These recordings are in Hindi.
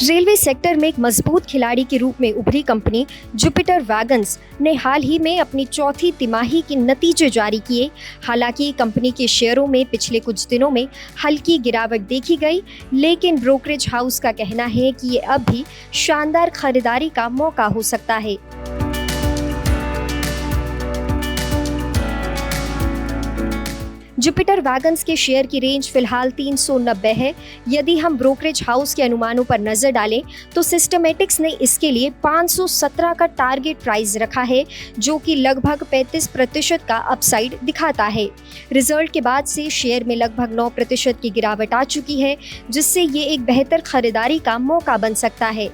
रेलवे सेक्टर में एक मजबूत खिलाड़ी के रूप में उभरी कंपनी जुपिटर वैगन्स ने हाल ही में अपनी चौथी तिमाही के नतीजे जारी किए। हालांकि कंपनी के शेयरों में पिछले कुछ दिनों में हल्की गिरावट देखी गई, लेकिन ब्रोकरेज हाउस का कहना है कि ये अब भी शानदार खरीदारी का मौका हो सकता है। जुपिटर वैगन्स के शेयर की रेंज फिलहाल 390 है। यदि हम ब्रोकरेज हाउस के अनुमानों पर नजर डालें तो सिस्टमैटिक्स ने इसके लिए 517 का टारगेट प्राइस रखा है, जो कि लगभग 35% का अपसाइड दिखाता है। रिजल्ट के बाद से शेयर में लगभग 9% की गिरावट आ चुकी है, जिससे ये एक बेहतर खरीदारी का मौका बन सकता है।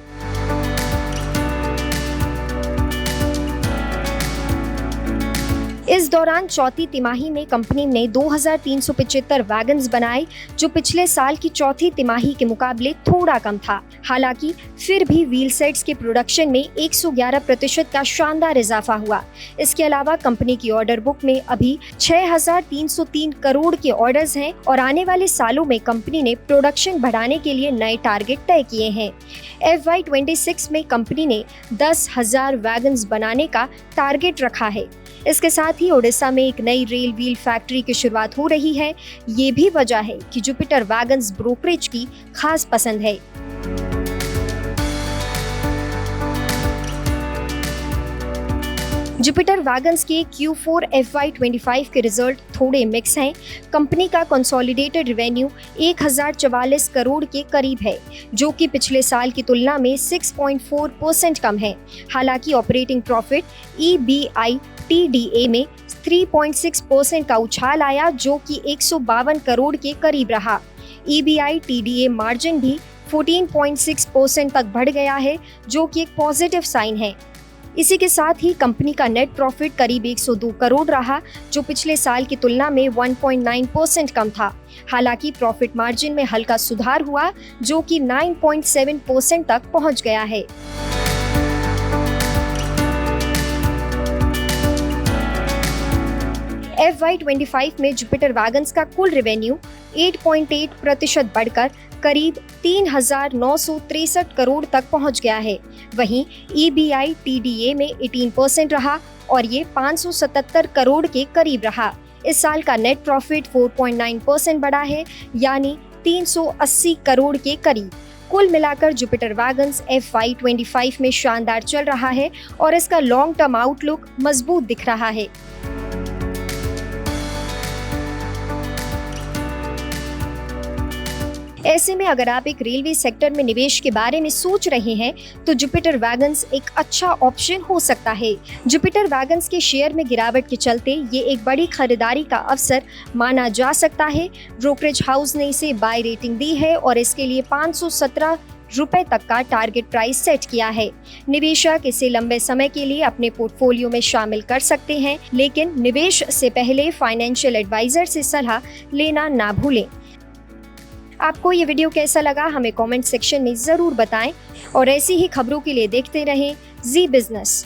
इस दौरान चौथी तिमाही में कंपनी ने 2375 वैगन्स बनाए, जो पिछले साल की चौथी तिमाही के मुकाबले थोड़ा कम था। हालांकि फिर भी व्हील सेट्स के प्रोडक्शन में 111% का शानदार इजाफा हुआ। इसके अलावा कंपनी की ऑर्डर बुक में अभी 6303 करोड़ के ऑर्डर्स हैं और आने वाले सालों में कंपनी ने प्रोडक्शन बढ़ाने के लिए नए टारगेट तय किए हैं। FY26 में कंपनी ने 10,000 वैगन्स बनाने का टारगेट रखा है। इसके साथ ही ओडिशा में एक नई रेल व्हील फैक्ट्री की शुरुआत हो रही है। ये भी वजह है कि जुपिटर वैगन्स ब्रोकरेज की खास पसंद है। जुपिटर वैगन्स के Q4 FY25 के रिजल्ट थोड़े मिक्स हैं। कंपनी का कंसोलिडेटेड रेवेन्यू 1044 करोड़ के करीब है, जो कि पिछले साल की तुलना में 6.4% कम है। हालांकि ऑपरेटिंग प्रॉफिट EBITDA में 3.6% का उछाल आया, जो कि 152 करोड़ के करीब रहा। EBITDA मार्जिन भी 14.6% तक बढ़ गया है, जो कि एक पॉजिटिव साइन है। इसी के साथ ही कंपनी का नेट प्रॉफिट करीब 102 करोड़ रहा, जो पिछले साल की तुलना में 1.9% कम था। हालांकि प्रॉफिट मार्जिन में हल्का सुधार हुआ, जो कि 9.7% तक पहुंच गया है। FY25 में जुपिटर वैगन्स का कुल रेवेन्यू 8.8% बढ़कर करीब 3,963 करोड़ तक पहुंच गया है। वहीं EBITDA में 18% रहा और ये 577 करोड़ के करीब रहा। इस साल का नेट प्रॉफिट 4.9% बढ़ा है, यानी 380 करोड़ के करीब। कुल मिलाकर जुपिटर वैगन्स FY25 में शानदार चल रहा है और इसका लॉन्ग टर्म आउटलुक मजबूत दिख रहा है। ऐसे में अगर आप एक रेलवे सेक्टर में निवेश के बारे में सोच रहे हैं तो जुपिटर वैगन्स एक अच्छा ऑप्शन हो सकता है। जुपिटर वैगन्स के शेयर में गिरावट के चलते ये एक बड़ी खरीदारी का अवसर माना जा सकता है। ब्रोकरेज हाउस ने इसे बाय रेटिंग दी है और इसके लिए 517 रुपए तक का टारगेट प्राइस सेट किया है। निवेशक इसे लंबे समय के लिए अपने पोर्टफोलियो में शामिल कर सकते हैं, लेकिन निवेश से पहले फाइनेंशियल एडवाइजर से सलाह लेना ना भूलें। आपको ये वीडियो कैसा लगा हमें कमेंट सेक्शन में ज़रूर बताएं और ऐसी ही खबरों के लिए देखते रहें जी बिजनेस।